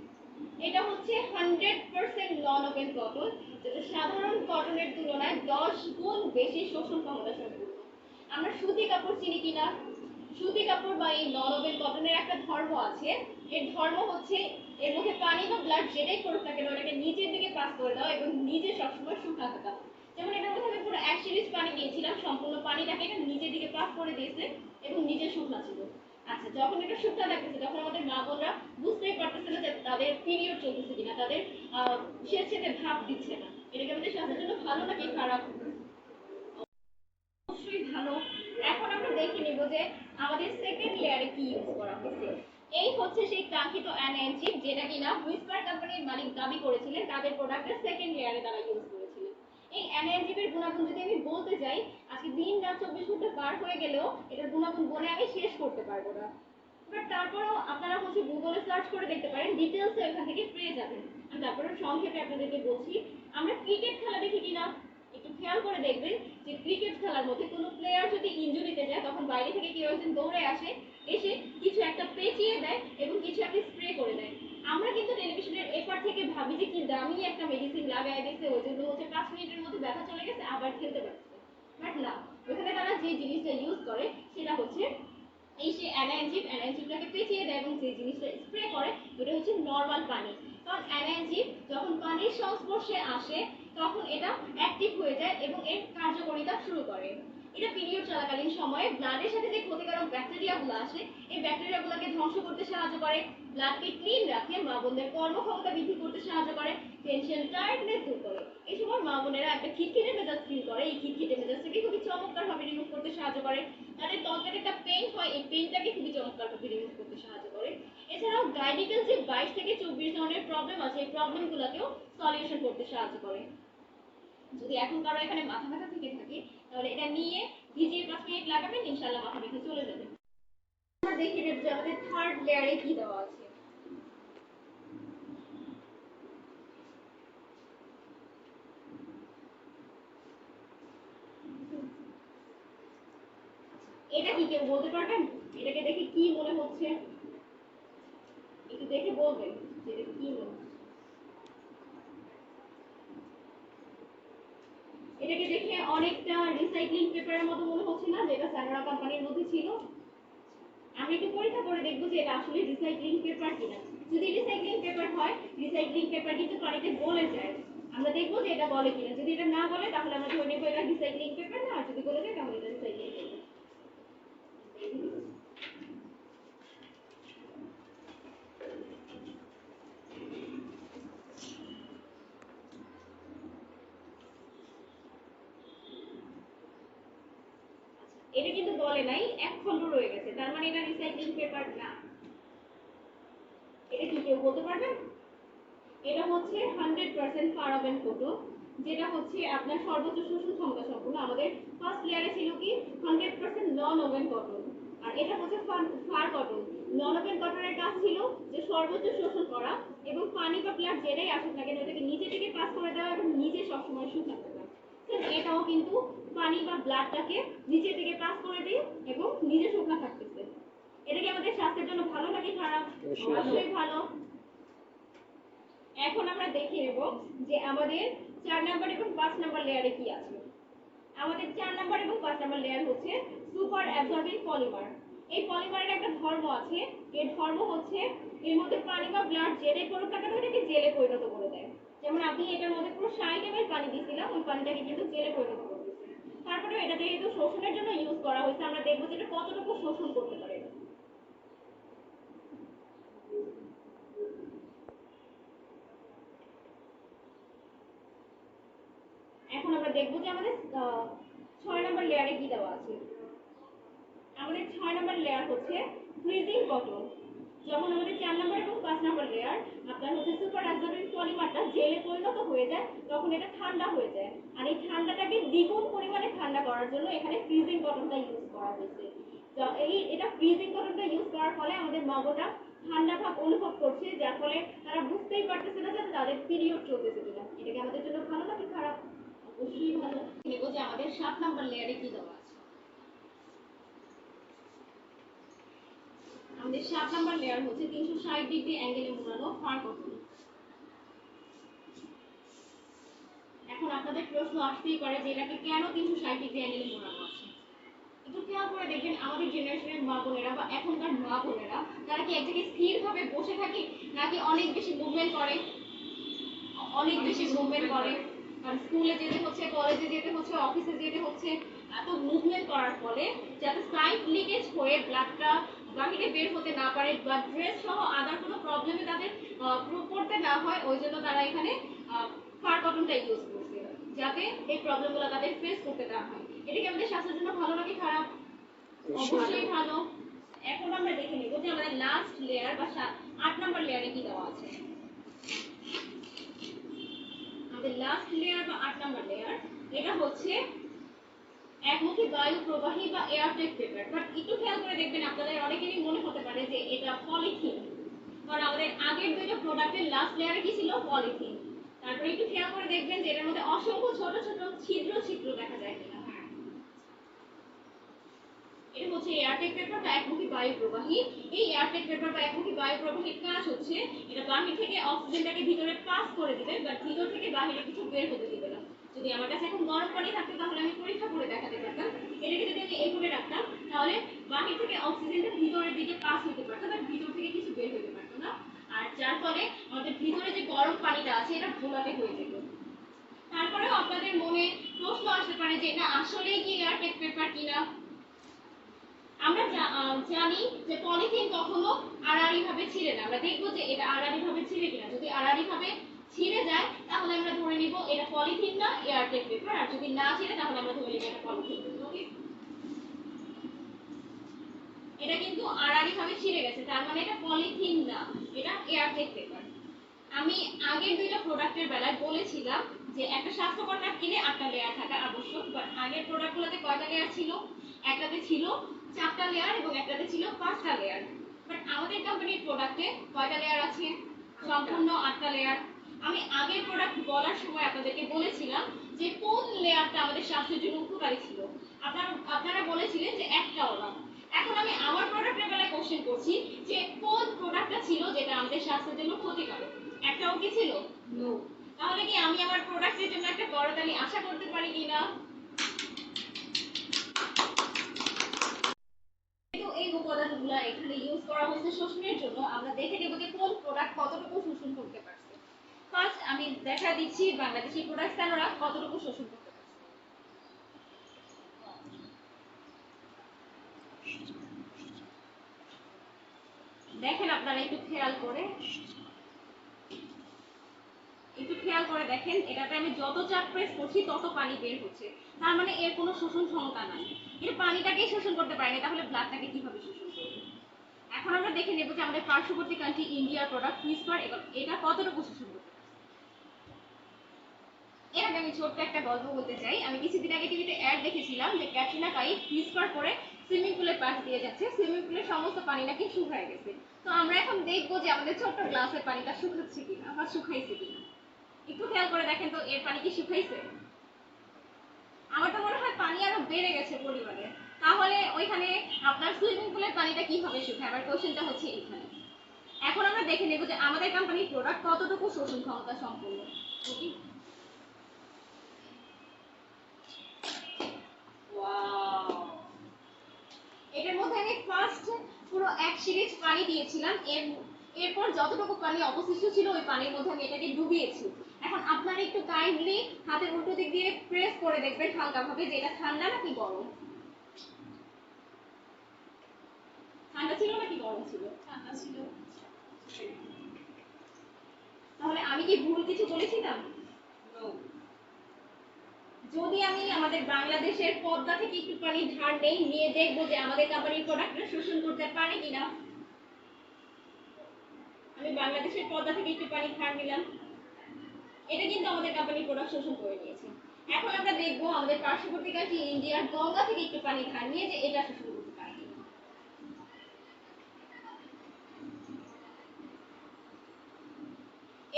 এটা হচ্ছে 100% নন ওপেন কটন, যেটা সাধারণ কটনের তুলনায় 10 গুণ বেশি শোষণ ক্ষমতা সম্পন্ন। আমরা সুতি কাপড় চিনি কিনা? সুতি কাপড় বা এই নন ওপেন কটনের একটা ধর্ম আছে। এর ধর্ম হচ্ছে এর মধ্যে পানি বা ব্লাড যেটাই করুক না কেন ওটাকে নিচের দিকে পাস করে দাও এবং নিজে সবসময় শুকনা থাকা। যেমন এটার মধ্যে আমি পুরো 1 সিরিজ পানি দিয়েছিলাম, সম্পূর্ণ পানিটাকে এটা নিচের দিকে পাস করে দিয়েছে এবং নিজে শুকনা ছিল। আচ্ছা, যখন এটা শুকনা লাগতেছে তখন আমাদের মা বোনরা বুঝতেই পারতেছে না যে তাদের পিরিয়ড চলতেছে কিনা, তাদের স্বেচ্ছাতে ভাব দিচ্ছে না। এটা কি আমাদের স্বাস্থ্যের জন্য ভালো নাকি খারাপ? অবশ্যই ভালো। এখন আমরা দেখে নিব যে আমাদের সেকেন্ড লেয়ারে কি ইউজ করা হয়েছে। এই হচ্ছে সেই কাঙ্ক্ষিত অ্যানএনচিপ, যেটা কিনা হুইসপার কোম্পানির মালিক দাবি করেছিলেন তাদের প্রোডাক্টের সেকেন্ড লেয়ারে তারা ইউজ করেছিলেন। এই অ্যানএনচিপের গুণাগুণ যদি আমি বলতে যাই, আজকে দিন রাত 24 ঘন্টা পার হয়ে গেলেও এটার গুণাগুণ বলে আমি শেষ করতে পারবো না। বাট তারপরেও আপনারা হচ্ছে গুগলে সার্চ করে দেখতে পারেন, ডিটেলস এখান থেকে পেয়ে যাবেন। আমি তারপরে সংক্ষেপে আপনাদেরকে বলছি। আমরা ক্রিকেট খেলা দেখি কিনা? একটু খেয়াল করে দেখবেন যে ক্রিকেট খেলার মধ্যে কোনো প্লেয়ার যদি ইনজুরিতে যায় তখন বাইরে থেকে কেউ একজন দৌড়ে আসে, এসে কিছু একটা পেঁচিয়ে দেয় এবং কিছু একটা স্প্রে করে দেয়। আমরা কিন্তু টেলিভিশনের এপার থেকে ভাবি যে কি দামি একটা মেডিসিন লাগায় দিচ্ছে, ওই জন্য হচ্ছে 5 মিনিটের মধ্যে ব্যথা চলে গেছে, আবার খেলতে পারছে। বাট না, ওখানে তারা যে জিনিসটা ইউজ করে সেটা হচ্ছে এই সে অ্যানাইনজিপটাকে পেঁচিয়ে দেয় এবং যে জিনিসটা স্প্রে করে ওটা হচ্ছে নর্মাল পানি। কারণ অ্যানাইনজিপ যখন পানির সংস্পর্শে আসে তখন এটা অ্যাক্টিভ হয়ে যায় এবং এর কার্যকারিতা শুরু করে। এটা পিরিয়ড চলাকালীন সময়ে ব্লাডের সাথে যে ক্ষতিকারক ব্যাকটেরিয়াগুলো আসে এই ব্যাকটেরিয়াগুলোকে ধ্বংস করতে সাহায্য করে, ব্লাডকে ক্লিন রাখে, মা বোনদের কর্মক্ষমতা বৃদ্ধি করতে সাহায্য করে, টেনশন টায়ার্ডনেস দূর করে। এই সময় মা বোনেরা একটা খিটখিটে মেজাজ ফিল করে, এই খিটখিটে মেজাজটাকে খুবই চমৎকারভাবে রিমুভ করতে সাহায্য করে। তাদের ত্বকের একটা পেইন হয়, এই পেইনটাকে খুবই চমৎকারভাবে রিমুভ করতে সাহায্য করে। এছাড়াও গাইনিক্যাল যে 22 থেকে 24 ধরনের প্রবলেম আছে এই প্রবলেমগুলোকেও সলিউশন করতে সাহায্য করে। যদি এখন কারো এখানে মাথা ব্যথা থেকে থাকে তাহলে এটা নিয়ে ভিজিয়ে 5 মিনিট লাগাবেন, ইনশাআল্লাহ মাথা ব্যথা চলে যাবে। আমরা দেখে নেব যে আমাদের থার্ড লেয়ারে কি দেওয়া আছে। এটা কি কেউ বলতে পারবেন? এটাকে দেখে কি মনে হচ্ছে? একটু দেখে বলবেন যে এটা কি মনে হচ্ছে। এটাকে দেখে অনেকটা রিসাইক্লিং পেপারের মতো মনে হচ্ছে না, যেটা স্যানোরা কোম্পানির মধ্যে ছিল? আমি একটু পরীক্ষা করে দেখবো যে এটা আসলে রিসাইক্লিং পেপার কিনা। যদি রিসাইক্লিং পেপার হয়, রিসাইক্লিং পেপার কিন্তু পানিতে গলে যায়। আমরা দেখবো যে এটা গলে কিনা। যদি এটা না গলে তাহলে আমরা ধরে নেবো এটা রিসাইক্লিং পেপার না, আর যদি গলে যায় তাহলে এটা রিসাইক্লিং পেপার। এটা কিন্তু গলে নাই, এক খন্ড রয়ে গেছে, তার মানে এটা রিসাইক্লিং পেপার না। এটা কি কেউ বলতে পারবেন? এটা হচ্ছে 100% পারাবেন কটন, যেটা হচ্ছে আপনার সর্বোচ্চ শোষণ ক্ষমতা সম্পন্ন। আমাদের ফার্স্ট লেয়ারে ছিল কি 100% নন ওভেন কটন, আর এটা হচ্ছে ফার কটন। নন ওভেন কটনের কাজ ছিল যে সর্বোচ্চ শোষণ করা এবং পানি বা ব্লাড যেটাই আসুক না কেন এটাকে নিচে থেকে পাস করে দেওয়া এবং নিজে সবসময় শুকাতে থাকা। এটাও কিন্তু পানি বা ব্লাডটাকে নিচে থেকে পাস করে দিয়ে এবং নিজে শুকনা থাকতেছে। এটা কি আমাদের স্বাস্থ্যের জন্য ভালো নাকি খারাপ? অবশ্যই ভালো। এখন আমরা দেখে নেব যে আমাদের 4 নাম্বার এবং 5 নাম্বার লেয়ারে কি আছে। আমাদের 4 নাম্বার এবং 5 নাম্বার লেয়ার হচ্ছে সুপার অ্যাবজর্বিং পলিমার। এই পলিমারের একটা ধর্ম আছে, এর ধর্ম হচ্ছে এর মধ্যে পানি বা ব্লাড জেলে পড়ুক না কেন এটাকে জেলে পরিণত করে দেয়। যেমন আপনি এটার মধ্যে পুরো 60 ml পানি দিয়েছিলাম, ওই পানিটাকে কিন্তু জেলে পরিণত করে দিচ্ছে। তারপরে এটা যেহেতু শোষণের জন্য ইউজ করা হয়েছে, আমরা দেখবো যে এটা কতটুকু শোষণ করতে পারে। এখন আমরা দেখবো যে আমাদের 6 নাম্বার লেয়ারে কি দেওয়া আছে। আমাদের 6 নাম্বার লেয়ার হচ্ছে ফ্রিজিং কটন। যখন আমাদের 4 নাম্বার এবং 5 নাম্বার লেয়ার আপনার হচ্ছে সুপার অ্যাবজর্বিং পলিমারটা জেলে পরিণত হয়ে যায়, তখন এটা ঠান্ডা হয়ে যায়। আর এই ঠান্ডাটাকে দ্বিগুণ পরিমাণে ঠান্ডা করার জন্য এখানে ফ্রিজিং কটনটা ইউজ করা হয়েছে। এটা ফ্রিজিং কটনটা ইউজ করার ফলে আমাদের মগটা ঠান্ডা ভাব অনুভব করছে, যার ফলে তারা বুঝতেই পারতেছে না যে তাদের পিরিয়ড চলতেছে কিনা। এটা কি আমাদের জন্য ভালো নাকি খারাপ? অবশ্যই ভালো। নেব যে আমাদের 7 নাম্বার লেয়ারে কি দেওয়া আছে। আমাদের 7 নাম্বার লেয়ার হচ্ছে 360 ডিগ্রি অ্যাঙ্গেলে মোড়ানো ফার কটন। এখন আপনাদের প্রশ্ন আসতেই পারে যে এটাকে কেন 360 ডিগ্রি অ্যাঙ্গেলে মোড়ানো আছে। একটু খেয়াল করে দেখবেন আমাদের জেনারেশনের মা বোনেরা বা এখনকার মা বোনেরা তারা কি এক জায়গায় স্থিরভাবে বসে থাকে নাকি অনেক বেশি মুভমেন্ট করে? অনেক বেশি মুভমেন্ট করে। কারণ স্কুলে যেতে হচ্ছে, কলেজে যেতে হচ্ছে, অফিসে যেতে হচ্ছে, এত মুভমেন্ট করার ফলে যাতে সাইড লিকেজ হয়ে ব্লাডটা বাহিরে বের হতে না পারে বা ড্রেস সহ আদার কোনো প্রবলেমে তাদের পড়তে না হয়, ওই জন্য তারা এখানে ফার কটনটা ইউজ করছে যাতে এই প্রবলেমগুলো তাদের ফেস করতে না হয়। এটা কি আমাদের স্বাস্থ্যের জন্য ভালো নাকি খারাপ? অবশ্যই ভালো। এখন আমরা দেখে নিব যে আমাদের লাস্ট লেয়ার বা 8 নাম্বার লেয়ারে কি দেওয়া আছে। আমাদের লাস্ট লেয়ার বা 8 নাম্বার লেয়ার এটা হচ্ছে একমুখী বায়ু প্রবাহী বা এয়ারটেক পেপার। বাট একটু খেয়াল করে দেখবেন আপনাদের অনেকেরই মনে হতে পারে যে এটা পলিথিন, কারণ আমাদের আগের দুইটা প্রোডাক্টের লাস্ট লেয়ারে কি ছিল? পলিথিন। তারপরে একটু খেয়াল করে দেখবেন যে এটার মধ্যে অসংখ্য ছোট ছোট ছিদ্র ছিদ্র দেখা যায় কিনা। এটা হচ্ছে এয়ারটেক পেপার বা একমুখী বায়ু প্রবাহী। এই এয়ারটেক পেপার বা একমুখী বায়ু প্রবাহীর কাজ হচ্ছে এটা বাহির থেকে অক্সিজেনটাকে ভিতরে পাস করে দিবে, বাট ভিতর থেকে বাহিরে কিছু বের হতে দিবে না। যদি আমার কাছে এখন গরম পানি থাকতো তাহলে আমি পরীক্ষা করে দেখাতে পারতাম। এটাকে যদি আমি এইভাবে রাখতাম তাহলে বাহির থেকে অক্সিজেনটা ভিতরের দিকে পাস হতে পারতো, বাট ভিতর থেকে কিছু বের হতে পারতো না। আর যার ফলে আমাদের ভিতরে যে গরম পানিটা আছে এটা ঘোলাটে হয়ে যেত। তারপরেও আপনাদের মনে প্রশ্ন আসতে পারে যে এটা আসলেই কি এয়ারটেক পেপার কিনা। আমরা জানি যে পলিথিন কখনো আড়াআড়ি ভাবে ছিঁড়ে না। আমরা দেখবো যে এটা আড়াআড়ি ভাবে ছিঁড়ে কিনা। যদি আড়াআড়ি ভাবে ছিঁড়ে যায় তাহলে আমরা ধরে নিব এটা পলিথিন না, এয়ারটেক পেপার। আর যদি না ছিঁড়ে তাহলে আমরা ধরে নিব এটা পলিথিন। ওকে, এটা কিন্তু আড়াআড়ি ভাবে ছিঁড়ে গেছে, তার মানে এটা পলিথিন না, এটা এয়ারটেক পেপার। আমি আগের দুইটা প্রোডাক্টের বেলায় বলেছিলাম যে একটা স্বাস্থ্যকর কিনে 8টা লেয়ার থাকা আবশ্যক, বাট আগের প্রোডাক্টগুলোতে কয়টা লেয়ার ছিল? একটাতে ছিল 4টা লেয়ার এবং একটাতে ছিল 5টা লেয়ার। বাট আমাদের কোম্পানির প্রোডাক্টে কয়টা লেয়ার আছে? সম্পূর্ণ 8টা লেয়ার। আমি আগের প্রোডাক্ট বলার সময় আপনাদেরকে বলেছিলাম যে কোন লেয়ারটা আমাদের স্বাস্থ্যের জন্য উপকারী ছিল। আপনারা বলেছিলেন যে একটাও না। এখন আমি আমার প্রোডাক্টের বেলায় কোশ্চেন করছি যে কোন প্রোডাক্টটা ছিল যেটা আমাদের স্বাস্থ্যের জন্য ক্ষতিকারক? একটাও কি ছিল? নো। তাহলে কি আমি আমার প্রোডাক্টের জন্য একটা করতালি আশা করতে পারি কিনা? কিন্তু এই উপাদানগুলো এখানে ইউজ করা হয়েছে শোষণের জন্য, আমরা দেখে নেব যে কোন প্রোডাক্ট কতটুকু শোষণ করতে পারছে। ফার্স্ট আমি দেখা দিচ্ছি বাংলাদেশি প্রোডাক্ট স্যানোরা কতটুকু শোষণ করতে পারছে। দেখেন আপনারা একটু খেয়াল করে দেখেন, এটাতে আমি যত চাপ প্রেস করছি তত পানি বের হচ্ছে, তার মানে এর কোনো শোষণ ক্ষমতা নাই। এর পানিটাকেই শোষণ করতে পারেনি, তাহলে ব্লাডটাকে কিভাবে শোষণ করবে? এখন আমরা দেখে নেব যে আমাদের পার্শ্ববর্তী কান্ট্রি ইন্ডিয়ার প্রোডাক্ট হুইস্পার এটা কতটুকু শোষণ করতে পারে। আগে আমি ছোট্ট একটা গল্প বলতে চাই। আমি কিছুদিন আগে টিভিতে অ্যাড দেখেছিলাম যে ক্যাটরিনা কাইফ হুইস্পার করে সুইমিং পুলের পাশ দিয়ে যাচ্ছে, সুইমিং পুলের সমস্ত পানি নাকি শুকায় গেছে। তো আমরা এখন দেখবো যে আমাদের ছোট্ট গ্লাসের পানিটা শুকাচ্ছে কিনা বা শুকাইছে কিনা। একটু খেয়াল করে দেখেন তো এর পানি কি শুকাইছে? আমার তো মনে হয় পানি আরো বেড়ে গেছে পরিমাণে। তাহলে ওইখানে আপনার সুইমিং পুলের পানিটা কিভাবে শুকায়? আমার কোশ্চেনটা হচ্ছে এইখানে। এখন আমরা দেখে নেব যে আমাদের কোম্পানির প্রোডাক্ট কতটুকু শোষণ ক্ষমতা সম্পন্ন। ওকে, ওয়াও, এটার মধ্যে আমি ফার্স্ট পুরো এক সিরিজ পানি দিয়েছিলাম, এরপর যতটুকু পানি অবশিষ্ট ছিল ওই পানির মধ্যে আমি এটাকে ডুবিয়েছি। এখন আপনারা একটু কাইন্ডলি হাতের উল্টো দিক দিয়ে প্রেস করে দেখবেন হালকাভাবে যে এটা ঠান্ডা নাকি গরম। ঠান্ডা ছিল নাকি গরম ছিল? ঠান্ডা ছিল। তাহলে আমি কি ভুল কিছু বলেছিলাম? যদি আমি আমাদের বাংলাদেশের পদ্মা থেকে একটু পানি ধার নেই, নিয়ে দেখবো যে আমাদের কোম্পানির প্রোডাক্টটা শোষণ করতে পারে কিনা। আমি বাংলাদেশের পদ্মা থেকে একটু পানি ধার নিলাম, এটা কিন্তু আমাদের কোম্পানির প্রোডাক্ট শোষণ করে নিয়েছে। এখন আমরা দেখবো আমাদের পার্শ্ববর্তী কান্ট্রি ইন্ডিয়ার গঙ্গা থেকে একটু পানি ধার নিয়ে যে এটা শোষণ করতে পারে কিনা।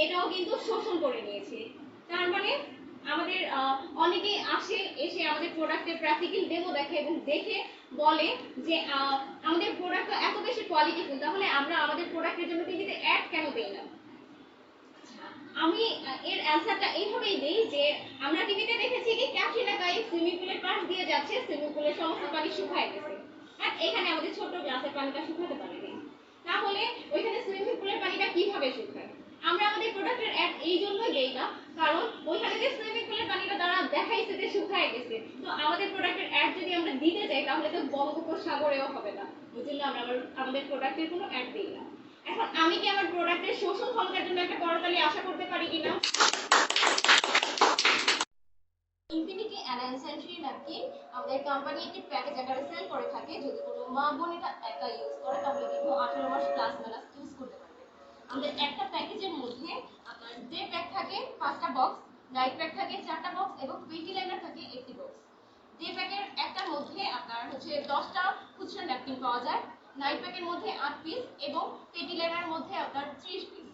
এটাও কিন্তু শোষণ করে নিয়েছে। তার মানে আমাদের অনেকেই আসে, এসে আমাদের প্রোডাক্টের প্র্যাকটিক্যাল ডেমো দেখে এবং দেখে বলে যে আমাদের প্রোডাক্ট এত বেশি কোয়ালিটিফুল, তাহলে আমরা আমাদের প্রোডাক্টের জন্য টিভিতে অ্যাড কেন দেই না? আমি এর অ্যানসারটা এইভাবেই দেই যে আমরা টিভিতে দেখেছি কি ক্যাটরিনা কাইফ সুইমিং পুলের পাশ দিয়ে যাচ্ছে, সুইমিং পুলের সমস্ত পানি শুকায় গেছে, আর এখানে আমাদের ছোট্ট গ্লাসের পানিটা শুকাতে পারেনি। তাহলে ওইখানে সুইমিং পুলের পানিটা কিভাবে শুকায়? আমরা আমাদের প্রোডাক্টের অ্যাড এই জন্যই দেই না, কারণ ওইখানে যে সুইমিং পুলের পানিটা তারা দেখাইছে যে শুকায় গেছে, তো আমাদের প্রোডাক্টের অ্যাড যদি আমরা দিতে যাই তাহলে তো বঙ্গোপসাগরেও হবে না। ওই জন্য আমরা আমাদের প্রোডাক্টের কোনো অ্যাড দিই না। এখন আমি কি আমার প্রোডাক্টের শোষণ ক্ষমতার জন্য একটা করতালি আশা করতে পারি কিনা? ইনফিনিটি অ্যানান সেন্ট্রি ন্যাপকিন আমাদের কোম্পানি একটি প্যাকেজ আকারে সেল করে থাকে। যদি কোনো মা বোন এটা একা ইউজ করে তাহলে কিন্তু 18 মাস প্লাস মাইনাস ইউজ করতে পারবে। আমাদের একটা প্যাকেজের মধ্যে আপনার ডে প্যাক থাকে 5টা বক্স, নাইট প্যাক থাকে 4টা বক্স এবং পেটি লাইনার থাকে 1টি বক্স। ডে প্যাকের একটার মধ্যে আপনার হচ্ছে 10টা খুচরা ন্যাপকিন পাওয়া যায়, নাইট প্যাকের মধ্যে 8 পিস এবং পেটি লাইনার মধ্যে আপনার 30 পিস।